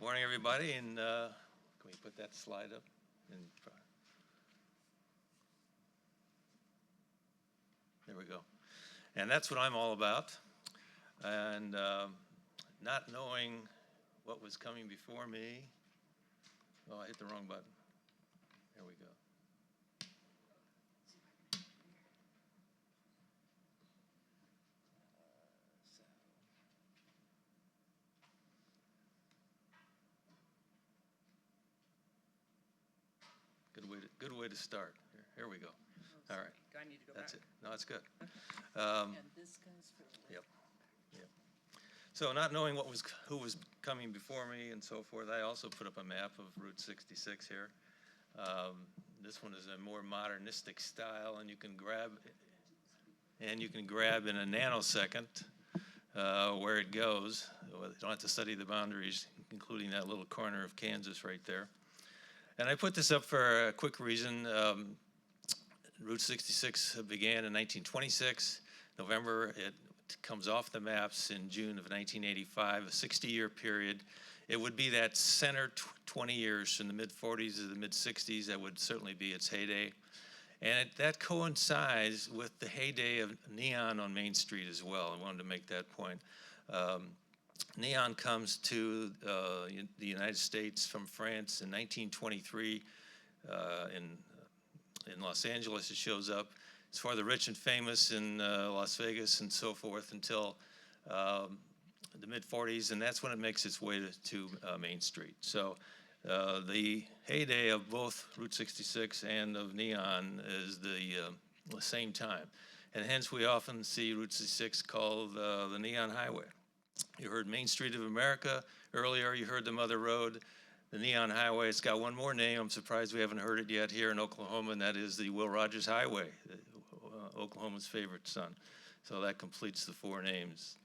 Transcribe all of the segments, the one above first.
Morning, everybody, and can we put that slide up? There we go. And that's what I'm all about. And not knowing what was coming before me. Oh, I hit the wrong button. There we go. Good way to start. Here we go. All right. Do I need to go That's back? it. No, it's good. And this goes for Yep. So not knowing who was coming before me and so forth, I also put up a map of Route 66 here. This one is a more modernistic style, and you can grab in a nanosecond where it goes. You don't have to study the boundaries, including that little corner of Kansas right there. And I put this up for a quick reason. Route 66 began in 1926. November, it comes off the maps in June of 1985, a 60-year period. It would be that center 20 years from the mid-40s to the mid-60s. That would certainly be its heyday. And that coincides with the heyday of neon on Main Street as well. I wanted to make that point. Neon comes to the United States from France in 1923. In Los Angeles, it shows up. It's for the rich and famous in Las Vegas and so forth until the mid-40s, and that's when it makes its way to Main Street. So the heyday of both Route 66 and of neon is the same time. And hence we often see Route 66 called the Neon Highway. You heard Main Street of America earlier, you heard the Mother Road. The Neon Highway, it's got one more name. I'm surprised we haven't heard it yet here in Oklahoma, and that is the Will Rogers Highway, Oklahoma's favorite son. So that completes the four names.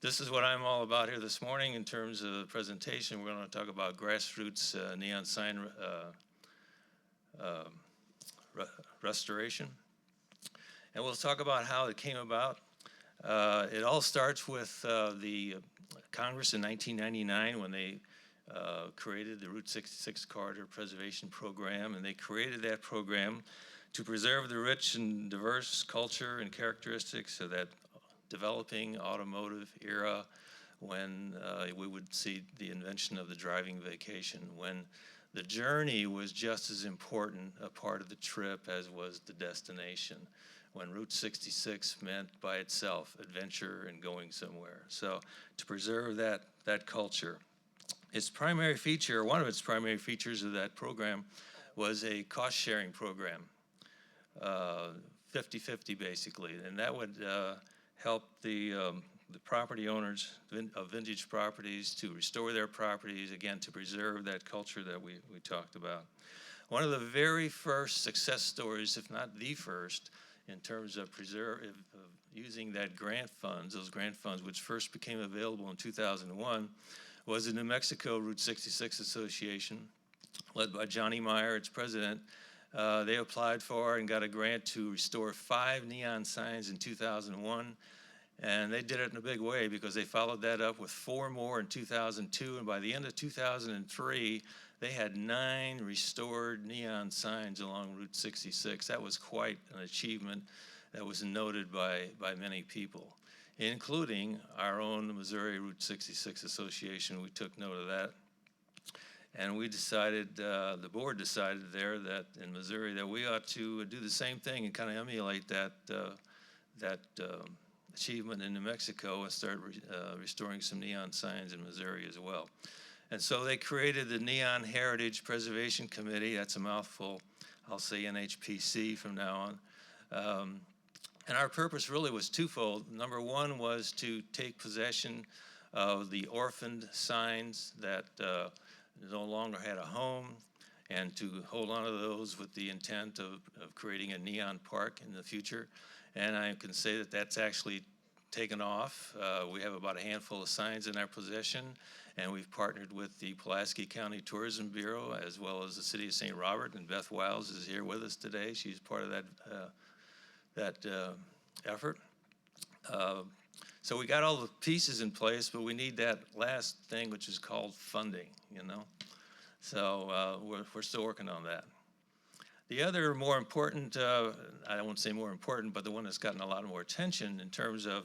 This is what I'm all about here this morning in terms of the presentation. We're going to talk about Grassroots neon sign restoration. And we'll talk about how it came about. It all starts with the Congress in 1999 when they created the Route 66 Corridor Preservation Program, and they created that program to preserve the rich and diverse culture and characteristics of that developing automotive era when we would see the invention of the driving vacation, when the journey was just as important a part of the trip as was the destination, when Route 66 meant by itself adventure and going somewhere. So to preserve that culture. Its primary feature, one of its primary features of that program was a cost-sharing program, 50-50 basically, and that would help the property owners of vintage properties to restore their properties, again, to preserve that culture that we talked about. One of the very first success stories, if not the first, in terms of using that grant funds, those grant funds which first became available in 2001, was the New Mexico Route 66 Association, led by Johnny Meyer, its president. They applied for and got a grant to restore 5 neon signs in 2001. And they did it in a big way because they followed that up with 4 more in 2002. And by the end of 2003, they had 9 restored neon signs along Route 66. That was quite an achievement that was noted by many people, including our own Missouri Route 66 Association. We took note of that. And we decided, the board decided there that in Missouri that we ought to do the same thing and kind of emulate that achievement in New Mexico and start restoring some neon signs in Missouri as well. And so they created the Neon Heritage Preservation Committee. That's a mouthful. I'll say NHPC from now on. And our purpose really was twofold. Number one was to take possession of the orphaned signs that no longer had a home, and to hold on to those with the intent of creating a neon park in the future. And I can say that that's actually taken off. We have about a handful of signs in our possession, and we've partnered with the Pulaski County Tourism Bureau as well as the City of St. Robert, and Beth Wiles is here with us today. She's part of that effort. So we got all the pieces in place, but we need that last thing, which is called funding, you know? So we're still working on that. The other more important, I won't say more important, but the one that's gotten a lot more attention in terms of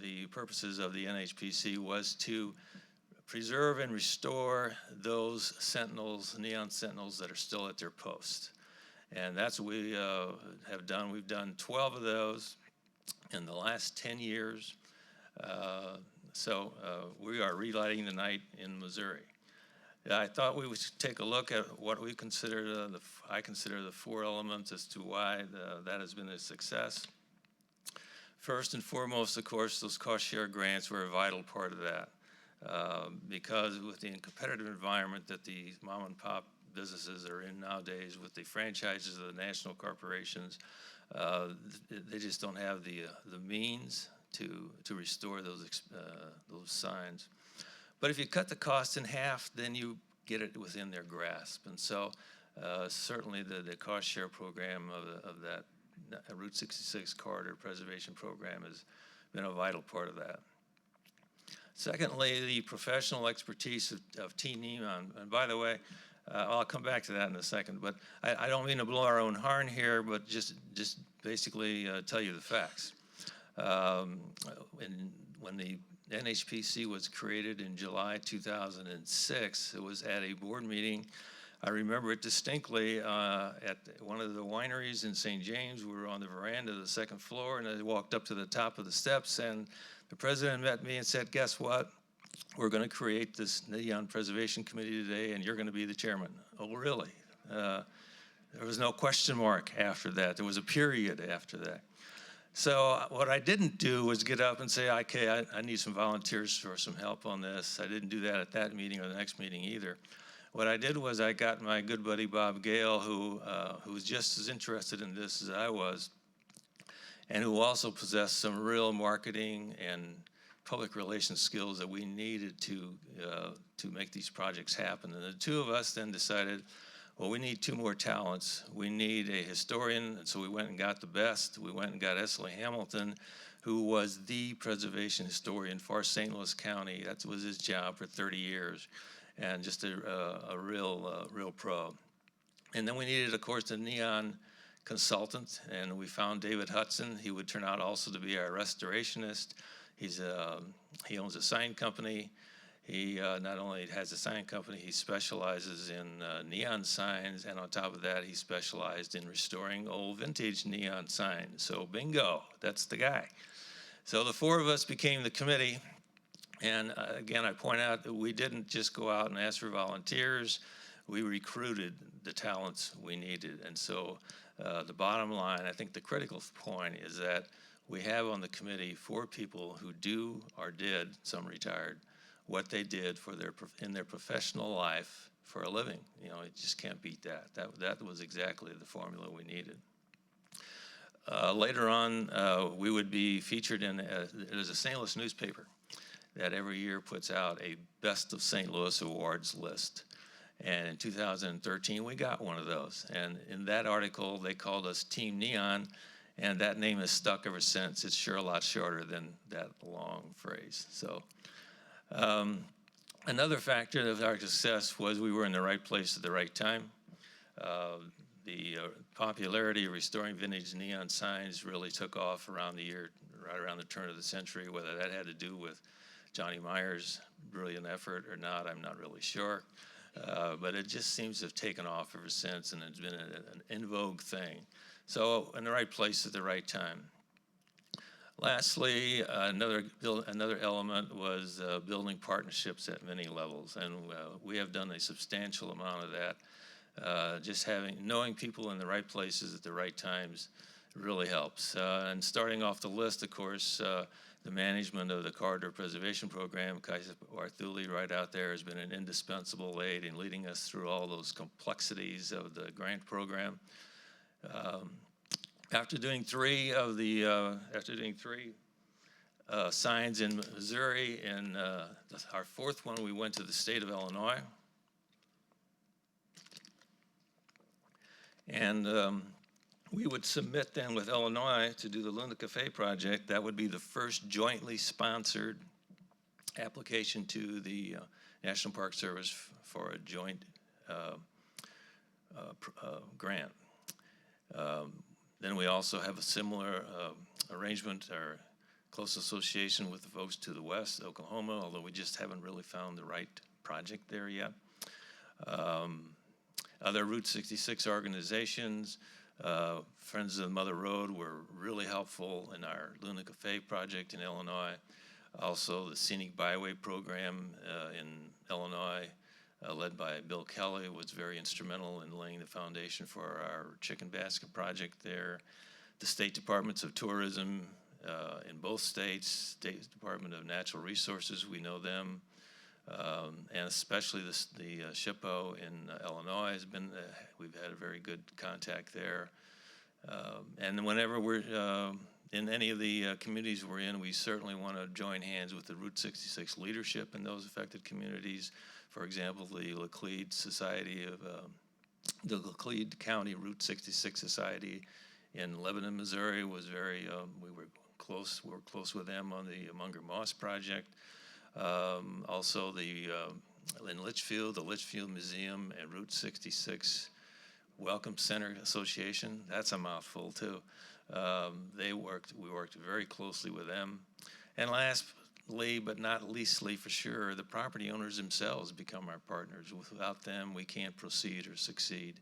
the purposes of the NHPC was to preserve and restore those sentinels, neon sentinels that are still at their post. And that's what we have done. We've done 12 of those in the last 10 years. So we are relighting the night in Missouri. I thought we would take a look at what we consider I consider the 4 elements as to why that has been a success. First and foremost, of course, those cost share grants were a vital part of that. Because with the competitive environment that the mom and pop businesses are in nowadays, with the franchises of the national corporations, they just don't have the means to restore those signs. But if you cut the cost in half, then you get it within their grasp. And so certainly the cost share program of that Route 66 corridor preservation program has been a vital part of that. Secondly, the professional expertise of Team Neon. And by the way, I'll come back to that in a second, but I don't mean to blow our own horn here, but just basically tell you the facts. When the NHPC was created in July 2006, it was at a board meeting. I remember it distinctly at one of the wineries in St. James. We were on the veranda of the second floor, and I walked up to the top of the steps, and the president met me and said, guess what? We're going to create this Neon Preservation Committee today, and you're going to be the chairman. Oh, really? There was no question mark after that. There was a period after that. So what I didn't do was get up and say, okay, I need some volunteers for some help on this. I didn't do that at that meeting or the next meeting either. What I did was I got my good buddy Bob Gale, who was just as interested in this as I was, and who also possessed some real marketing and public relations skills that we needed to make these projects happen. And the two of us then decided, well, we need 2 more talents. We need a historian, and so we went and got the best. We went and got Esley Hamilton, who was the preservation historian for St. Louis County. That was his job for 30 years, and just a real pro. And then we needed, of course, a neon consultant, and we found David Hudson. He would turn out also to be our restorationist. He owns a sign company. He not only has a sign company, he specializes in neon signs, and on top of that, he specialized in restoring old vintage neon signs. So bingo, that's the guy. So the 4 of us became the committee, and again, I point out that we didn't just go out and ask for volunteers. We recruited the talents we needed, and so the bottom line, I think the critical point is that we have on the committee 4 people who do or did, some retired, what they did in their professional life for a living. You know, you just can't beat that. That was exactly the formula we needed. Later on, we would be featured in, there's a St. Louis newspaper that every year puts out a Best of St. Louis Awards list. And in 2013, we got one of those. And in that article, they called us Team Neon, and that name has stuck ever since. It's sure a lot shorter than that long phrase. So another factor of our success was we were in the right place at the right time. The popularity of restoring vintage neon signs really took off around the year, right around the turn of the century. Whether that had to do with Johnny Meyer's brilliant effort or not, I'm not really sure. But it just seems to have taken off ever since, and it's been an in vogue thing. So in the right place at the right time. Lastly, another element was building partnerships at many levels, and we have done a substantial amount of that. Just knowing people in the right places at the right times really helps. And starting off the list, of course, the management of the corridor preservation program, Kaisa Barthuli right out there has been an indispensable aid in leading us through all those complexities of the grant program. After doing 3 signs in Missouri, and our 4th one, we went to the state of Illinois. And we would submit then with Illinois to do the Luna Cafe project. That would be the first jointly sponsored application to the National Park Service for a joint grant. Then we also have a similar arrangement or close association with the folks to the west, Oklahoma, although we just haven't really found the right project there yet. Other Route 66 organizations, Friends of the Mother Road, were really helpful in our Luna Cafe project in Illinois. Also, the Scenic Byway program in Illinois, led by Bill Kelly, was very instrumental in laying the foundation for our chicken basket project there. The State Departments of Tourism in both states, State Department of Natural Resources, we know them, and especially the SHPO in Illinois has been, we've had a very good contact there. And whenever we're in any of the communities we're in, we certainly want to join hands with the Route 66 leadership in those affected communities. For example, the Laclede Society of, the Laclede County Route 66 Society in Lebanon, Missouri was very, we were close with them on the Munger Moss project. Also in Litchfield, the Litchfield Museum and Route 66 Welcome Center Association, that's a mouthful too. We worked very closely with them. And lastly, but not leastly for sure, the property owners themselves become our partners. Without them, we can't proceed or succeed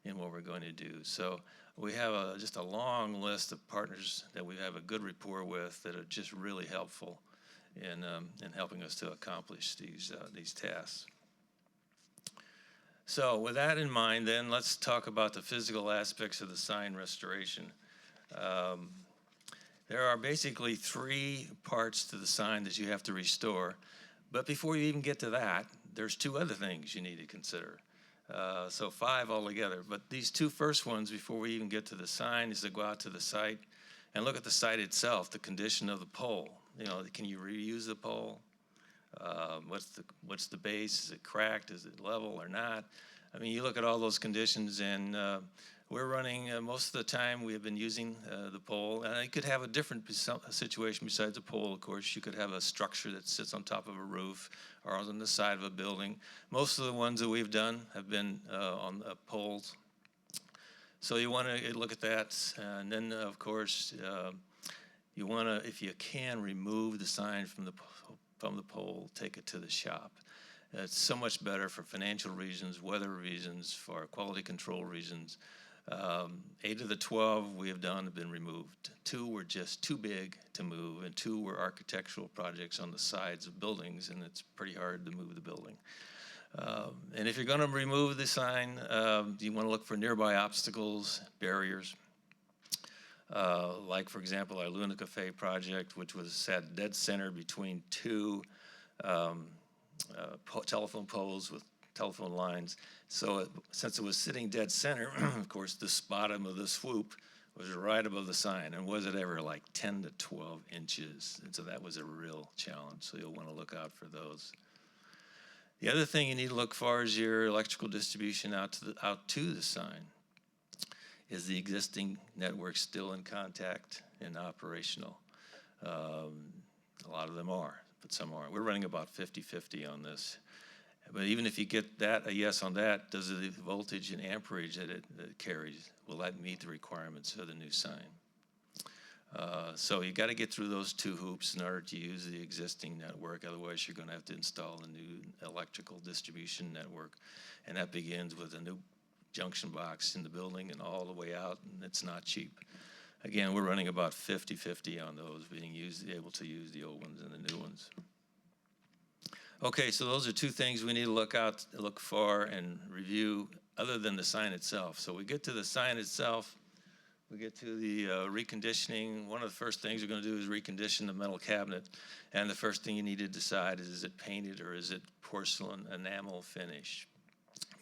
in what we're going to do. So we have just a long list of partners that we have a good rapport with that are just really helpful in helping us to accomplish these tasks. So with that in mind, then, let's talk about the physical aspects of the sign restoration. There are basically 3 parts to the sign that you have to restore. But before you even get to that, there's 2 other things you need to consider. So 5 altogether. But these 2 first ones, before we even get to the sign, is to go out to the site and look at the site itself, the condition of the pole. You know, can you reuse the pole? What's the base? Is it cracked? Is it level or not? I mean, you look at all those conditions, and we're running, most of the time we have been using the pole. And you could have a different situation besides the pole, of course. You could have a structure that sits on top of a roof or on the side of a building. Most of the ones that we've done have been on poles. So you want to look at that. And then, of course, you want to, if you can, remove the sign from the pole, take it to the shop. It's so much better for financial reasons, weather reasons, for quality control reasons. 8 of the 12 we have done have been removed. 2 were just too big to move, and 2 were architectural projects on the sides of buildings, and it's pretty hard to move the building. And if you're going to remove the sign, you want to look for nearby obstacles, barriers. Like, for example, our Luna Cafe project, which was sat dead center between 2 telephone poles with telephone lines. So since it was sitting dead center, of course, the bottom of the swoop was right above the sign. And was it ever like 10 to 12 inches? And so that was a real challenge. So you'll want to look out for those. The other thing you need to look for is your electrical distribution out to the sign. Is the existing network still in contact and operational? A lot of them are, but some aren't. We're running about 50-50 on this. But even if you get that, a yes on that, does the voltage and amperage that it carries, will that meet the requirements of the new sign? So you got to get through those 2 hoops in order to use the existing network. Otherwise, you're going to have to install a new electrical distribution network. And that begins with a new junction box in the building and all the way out, and it's not cheap. Again, we're running about 50-50 on those, being able to use the old ones and the new ones. Okay, so those are 2 things we need to look for and review other than the sign itself. So we get to the sign itself, we get to the reconditioning. One of the first things we're going to do is recondition the metal cabinet. And the first thing you need to decide is it painted or is it porcelain enamel finish?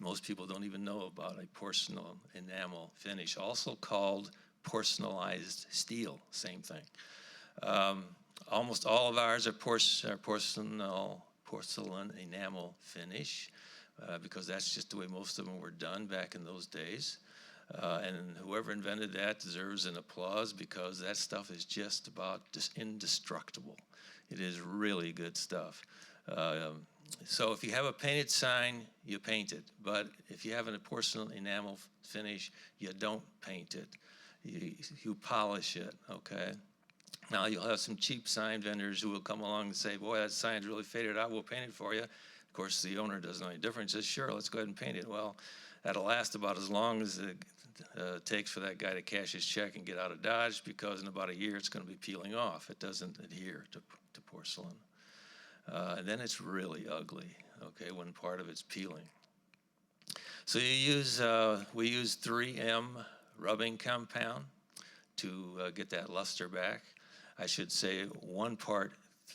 Most people don't even know about a porcelain enamel finish, also called porcelainized steel, same thing. Almost all of ours are porcelain enamel finish because that's just the way most of them were done back in those days. And whoever invented that deserves an applause because that stuff is just about indestructible. It is really good stuff. So if you have a painted sign, you paint it. But if you have a porcelain enamel finish, you don't paint it. You polish it, okay? Now you'll have some cheap sign vendors who will come along and say, boy, that sign's really faded out, we'll paint it for you. Of course, the owner doesn't know any difference, says, sure, let's go ahead and paint it. Well, that'll last about as long as it takes for that guy to cash his check and get out of Dodge, because in about a year it's going to be peeling off. It doesn't adhere to porcelain. And then it's really ugly, okay, when part of it's peeling. So we use 3M rubbing compound to get that luster back. I should say 1 part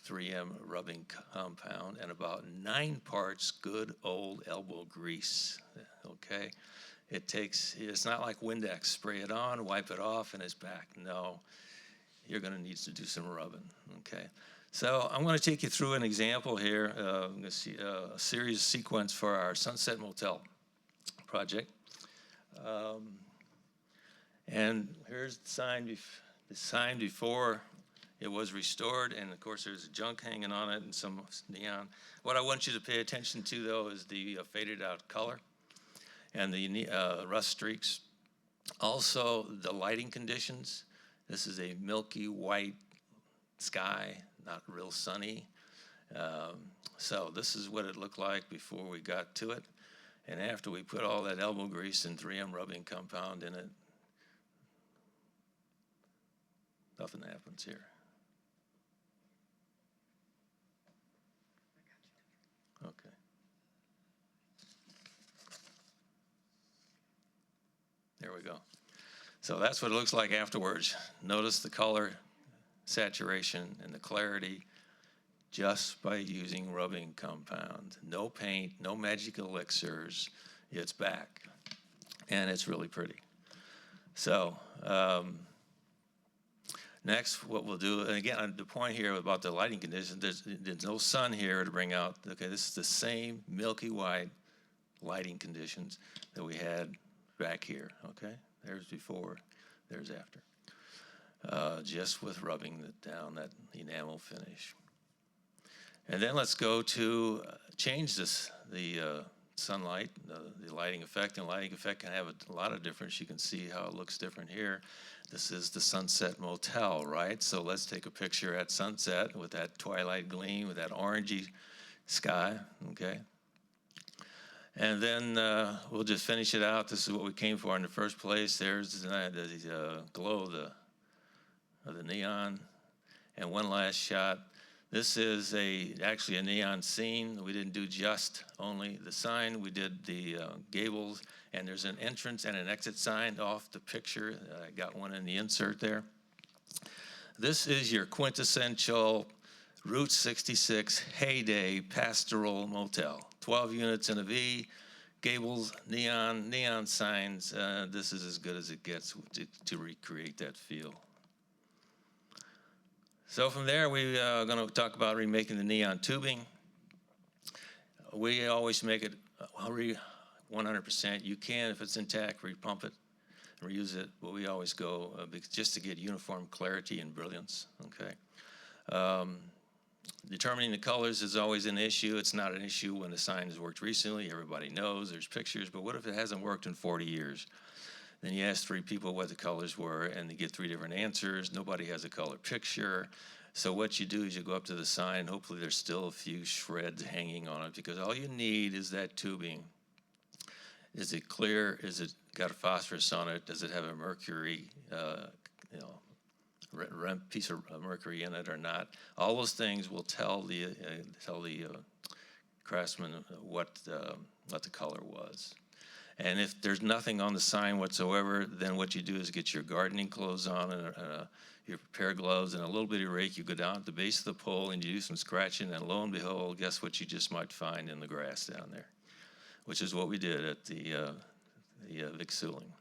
3M rubbing compound and about 9 parts good old elbow grease, okay? It's not like Windex, spray it on, wipe it off, and it's back. No, you're gonna need to do some rubbing, okay? So I'm gonna take you through an example here, I'm gonna see a series sequence for our Sunset Motel project. And here's the sign before it was restored, and of course there's junk hanging on it and some neon. What I want you to pay attention to, though, is the faded out color and the rust streaks. Also, the lighting conditions. This is a milky white sky, not real sunny. So this is what it looked like before we got to it. And after we put all that elbow grease and 3M rubbing compound in it, nothing happens here. Okay. There we go. So that's what it looks like afterwards. Notice the color, saturation, and the clarity just by using rubbing compound. No paint, no magic elixirs. It's back. And it's really pretty. So next, what we'll do, and again, the point here about the lighting conditions, there's no sun here to bring out, okay, this is the same milky white lighting conditions that we had back here, okay? There's before, there's after. Just with rubbing down that enamel finish. And then let's go to change the sunlight, the lighting effect. And lighting effect can have a lot of difference. You can see how it looks different here. This is the Sunset Motel, right? So let's take a picture at sunset with that twilight gleam, with that orangey sky, okay? And then we'll just finish it out. This is what we came for in the first place. There's the glow of the neon. And one last shot. This is actually a neon scene. We didn't do just only the sign. We did the gables, and there's an entrance and an exit sign off the picture. I got one in the insert there. This is your quintessential Route 66 heyday pastoral motel. 12 units in a V, gables, neon signs. This is as good as it gets to recreate that feel. So from there, we are going to talk about remaking the neon tubing. We always make it 100%. You can, if it's intact, repump it, reuse it, but we always go just to get uniform clarity and brilliance, okay? Determining the colors is always an issue. It's not an issue when the sign has worked recently. Everybody knows, there's pictures, but what if it hasn't worked in 40 years? Then you ask 3 people what the colors were, and they get 3 different answers. Nobody has a color picture. So what you do is you go up to the sign, and hopefully there's still a few shreds hanging on it, because all you need is that tubing. Is it clear? Is it got a phosphorus on it? Does it have a mercury, piece of mercury in it or not? All those things will tell the craftsman what the color was. And if there's nothing on the sign whatsoever, then what you do is get your gardening clothes on and your pair of gloves and a little bitty rake. You go down at the base of the pole and you do some scratching, and lo and behold, guess what you just might find in the grass down there, which is what we did at the Vic Suling.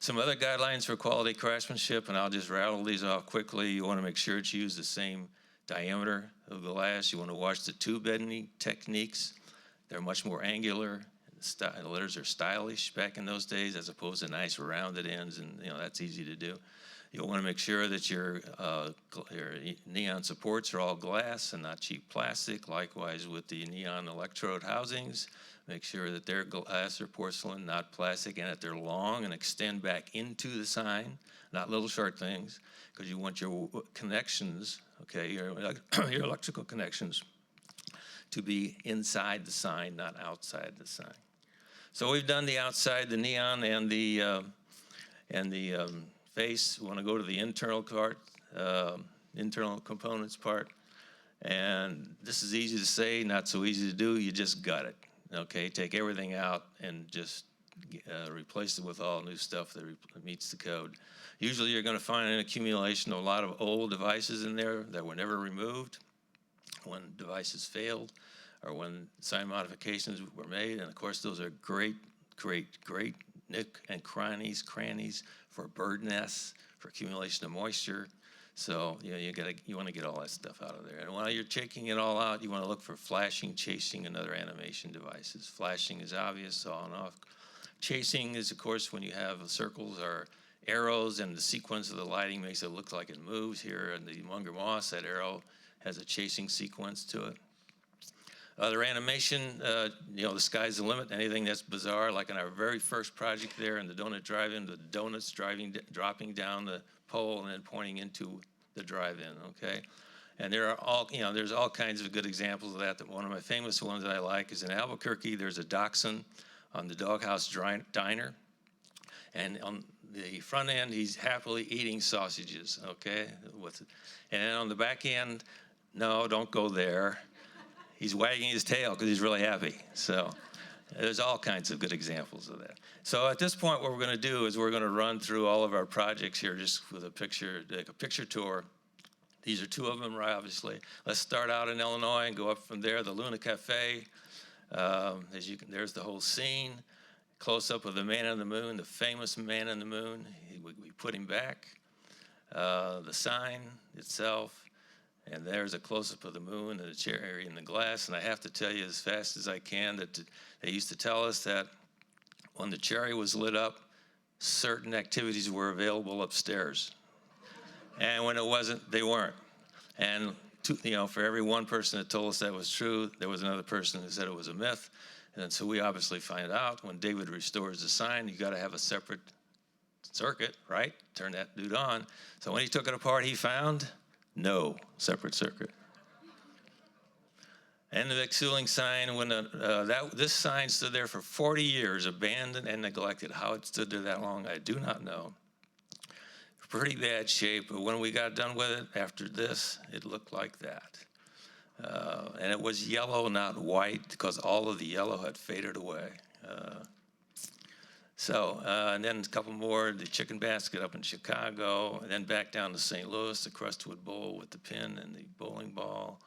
Some other guidelines for quality craftsmanship, and I'll just rattle these off quickly. You want to make sure it's used the same diameter of glass. You want to watch the tube bending techniques. They're much more angular. the letters are stylish back in those days, as opposed to nice rounded ends, and that's easy to do. You'll want to make sure that your neon supports are all glass and not cheap plastic. Likewise with the neon electrode housings, make sure that they're glass or porcelain, not plastic, and that they're long and extend back into the sign, not little short things, because you want your connections, okay, your electrical connections, to be inside the sign, not outside the sign. So we've done the outside, the neon, and the face. We want to go to the internal part, internal components part. And this is easy to say, not so easy to do. You just gut it, okay? Take everything out and just replace it with all new stuff that meets the code. Usually you're going to find an accumulation of a lot of old devices in there that were never removed when devices failed or when sign modifications were made. And of course, those are great nook and crannies for bird nests, for accumulation of moisture. So you want to get all that stuff out of there. And while you're checking it all out, you want to look for flashing, chasing, and other animation devices. Flashing is obvious, on and off. Chasing is, of course, when you have circles or arrows and the sequence of the lighting makes it look like it moves. Here in the Munger Moss, that arrow has a chasing sequence to it. Other animation, the sky's the limit. Anything that's bizarre, like in our very first project there in the donut drive-in, the donuts dropping down the pole and then pointing into the drive-in, okay? And there are there's all kinds of good examples of that. One of my famous ones that I like is in Albuquerque. There's a dachshund on the Doghouse Diner, and on the front end, he's happily eating sausages, okay? And then on the back end, no, don't go there. He's wagging his tail because he's really happy. So there's all kinds of good examples of that. So at this point, what we're going to do is we're going to run through all of our projects here just with a picture tour. These are two of them, right, obviously. Let's start out in Illinois and go up from there. The Luna Cafe, there's the whole scene. Close up of the man on the moon, the famous man on the moon. We put him back. The sign itself. And there's a close-up of the moon and the cherry in the glass. And I have to tell you as fast as I can that they used to tell us that when the cherry was lit up, certain activities were available upstairs. And when it wasn't, they weren't. And for every one person that told us that was true, there was another person who said it was a myth. And so we obviously find out when David restores the sign, you got to have a separate circuit, right? Turn that dude on. So when he took it apart, he found no separate circuit. And the Vexuling sign, when this sign stood there for 40 years, abandoned and neglected. How it stood there that long, I do not know. Pretty bad shape, but when we got done with it after this, it looked like that. And it was yellow, not white, because all of the yellow had faded away. And then a couple more, the Chicken Basket up in Chicago, and then back down to St. Louis, the Crestwood Bowl with the pin and the bowling ball.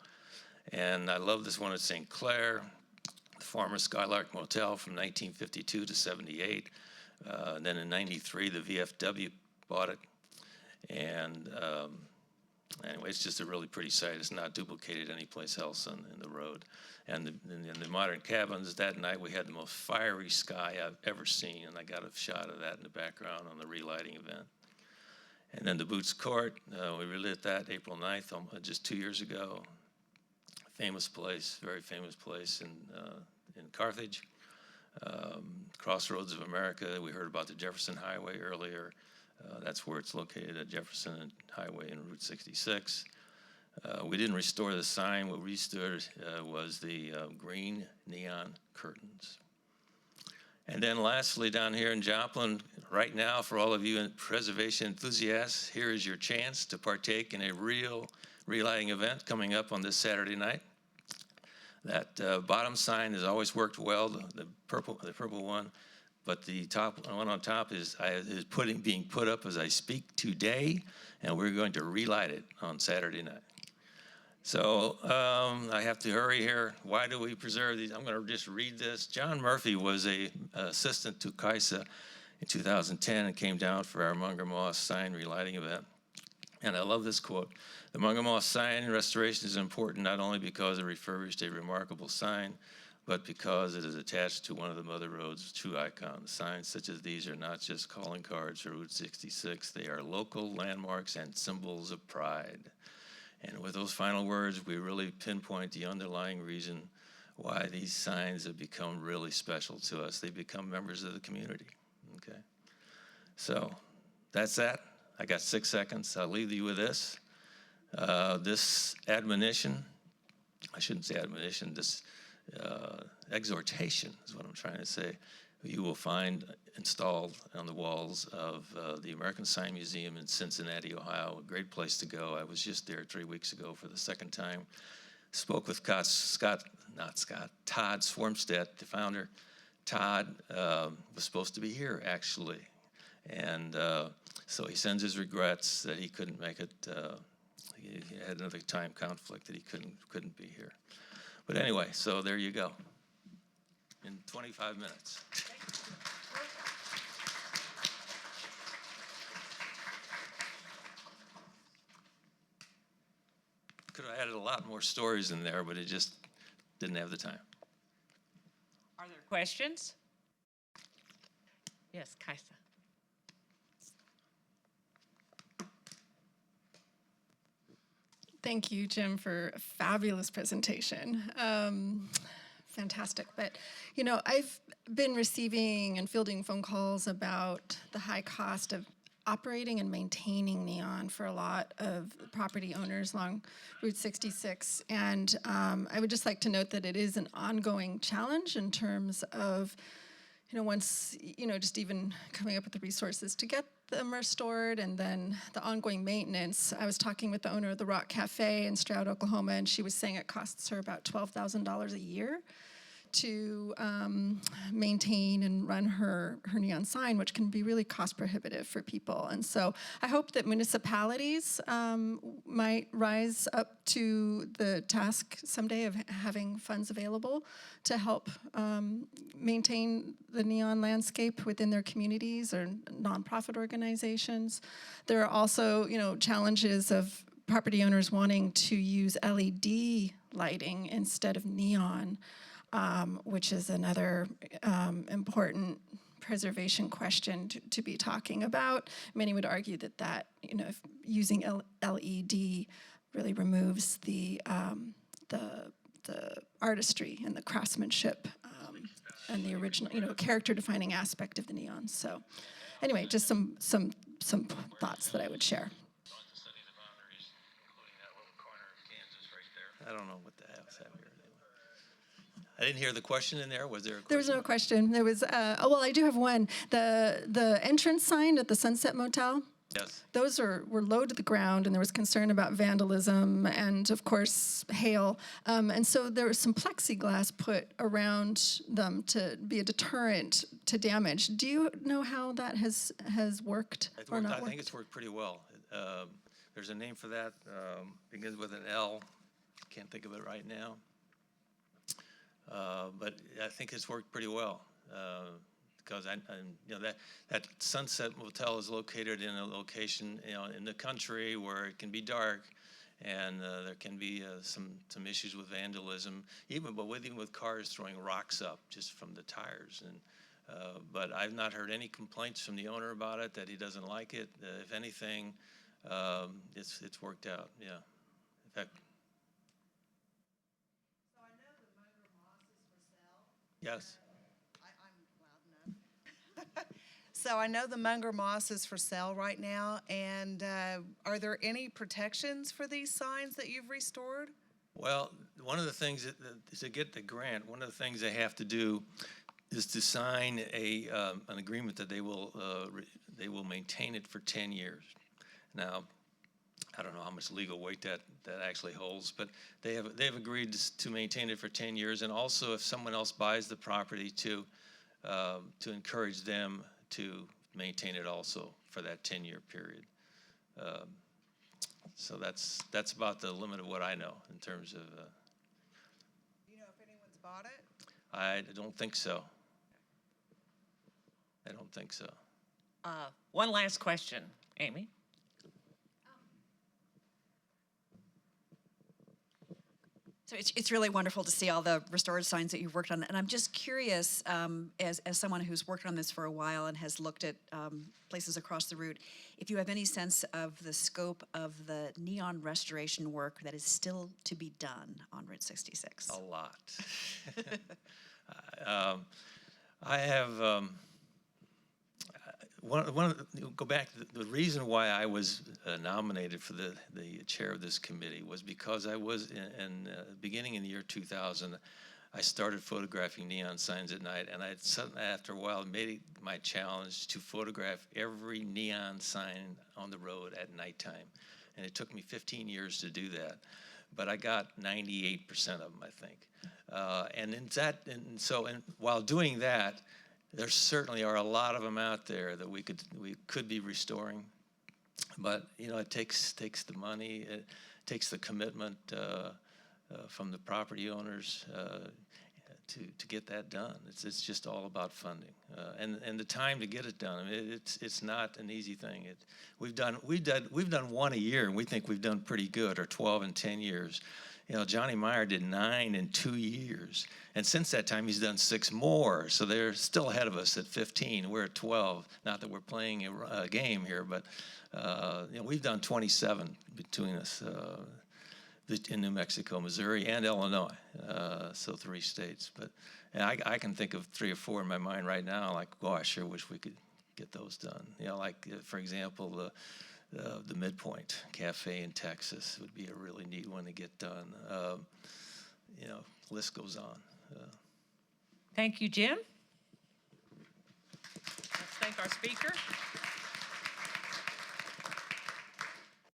And I love this one at St. Clair, the former Skylark Motel from 1952 to 78. And then in 93, the VFW bought it. And anyway, it's just a really pretty site. It's not duplicated anyplace else in the road. And in the modern cabins, that night we had the most fiery sky I've ever seen, and I got a shot of that in the background on the relighting event. And then the Boots Court, we relit that April 9th, just 2 years ago. Famous place, very famous place in Carthage. Crossroads of America, we heard about the Jefferson Highway earlier. That's where it's located, at Jefferson Highway and Route 66. We didn't restore the sign. What we restored was the green neon curtains. And then lastly, down here in Joplin, right now, for all of you preservation enthusiasts, here is your chance to partake in a real relighting event coming up on this Saturday night. That bottom sign has always worked well, the purple one. But the top one on top is being put up as I speak today, and we're going to relight it on Saturday night. So I have to hurry here. Why do we preserve these? I'm going to just read this. John Murphy was an assistant to Kaisa in 2010 and came down for our Munger Moss sign relighting event. And I love this quote. The Munger Moss sign restoration is important not only because it refurbished a remarkable sign, but because it is attached to one of the Mother Road's true icons. Signs such as these are not just calling cards for Route 66. They are local landmarks and symbols of pride. And with those final words, we really pinpoint the underlying reason why these signs have become really special to us. They become members of the community, okay? So that's that. I got 6 seconds. I'll leave you with this. This admonition, I shouldn't say admonition, this exhortation is what I'm trying to say, you will find installed on the walls of the American Sign Museum in Cincinnati, Ohio. A great place to go. I was just there 3 weeks ago for the second time. Spoke with Todd Swarmstedt, the founder. Todd was supposed to be here, actually. And so he sends his regrets that he couldn't make it. He had another time conflict that he couldn't be here. But anyway, so there you go. In 25 minutes. Could have added a lot more stories in there, but it just didn't have the time. Are there questions? Yes, Kaisa. Thank you, Jim, for a fabulous presentation. Fantastic. But, you know, I've been receiving and fielding phone calls about the high cost of operating and maintaining neon for a lot of property owners along Route 66. And I would just like to note that it is an ongoing challenge in terms of, you know, once, you know, just even coming up with the resources to get them restored and then the ongoing maintenance. I was talking with the owner of the Rock Cafe in Stroud, Oklahoma, and she was saying it costs her about $12,000 a year to maintain and run her neon sign, which can be really cost prohibitive for people. And so I hope that municipalities might rise up to the task someday of having funds available to help maintain the neon landscape within their communities or nonprofit organizations. There are also, you know, challenges of property owners wanting to use LED lighting instead of neon. Which is another important preservation question to be talking about. Many would argue that you know, if using LED really removes the artistry and the craftsmanship and the original, you know, character-defining aspect of the neon. So, anyway, just some thoughts that I would share. I don't know what the hell's happening here. I didn't hear the question in there. Was there a question? There was no question. There was, oh, well, I do have one. The entrance sign at the Sunset Motel, Yes. those were low to the ground, and there was concern about vandalism and, of course, hail. And so there was some plexiglass put around them to be a deterrent to damage. Do you know how that has worked or not worked? I think it's worked pretty well. There's a name for that. Begins with an L. Can't think of it right now. But I think it's worked pretty well because you know, that Sunset Motel is located in a location, you know, in the country where it can be dark, and there can be some issues with vandalism, even with cars throwing rocks up just from the tires. And but I've not heard any complaints from the owner about it, that he doesn't like it. If anything, it's worked out. Yeah. In fact. Yes. I'm loud enough. So I know the Munger Moss is for sale right now, and are there any protections for these signs that you've restored? Well, one of the things to get the grant, one of the things they have to do is to sign an agreement that they will maintain it for 10 years. Now, I don't know how much legal weight that actually holds, but they have agreed to maintain it for 10 years, and also if someone else buys the property to encourage them to maintain it also for that 10-year period. So that's about the limit of what I know in terms of. Do you know if anyone's bought it? I don't think so. I don't think so. One last question, Amy. So it's really wonderful to see all the restored signs that you've worked on. And I'm just curious, as someone who's worked on this for a while and has looked at places across the route, if you have any sense of the scope of the neon restoration work that is still to be done on Route 66. A lot. I have go back to the reason why I was nominated for the chair of this committee was because I was beginning in the year 2000. I started photographing neon signs at night, and after a while made it my challenge to photograph every neon sign on the road at nighttime, and it took me 15 years to do that, but I got 98% of them, I think. So while doing that, there certainly are a lot of them out there that we could be restoring, but it takes the money, it takes the commitment from the property owners to get that done. It's just all about funding and the time to get it done. I mean, it's not an easy thing. We've done one a year, and we think we've done pretty good, or 12 in 10 years. Johnny Meyer did 9 in 2 years. And since that time, he's done 6 more. So they're still ahead of us at 15. We're at 12. Not that we're playing a game here, but we've done 27 between us in New Mexico, Missouri, and Illinois. So 3 states. But I can think of 3 or 4 in my mind right now. Like, I sure wish we could get those done. Like, for example, the Midpoint Cafe in Texas would be a really neat one to get done. List goes on. Thank you, Jim. Let's thank our speaker.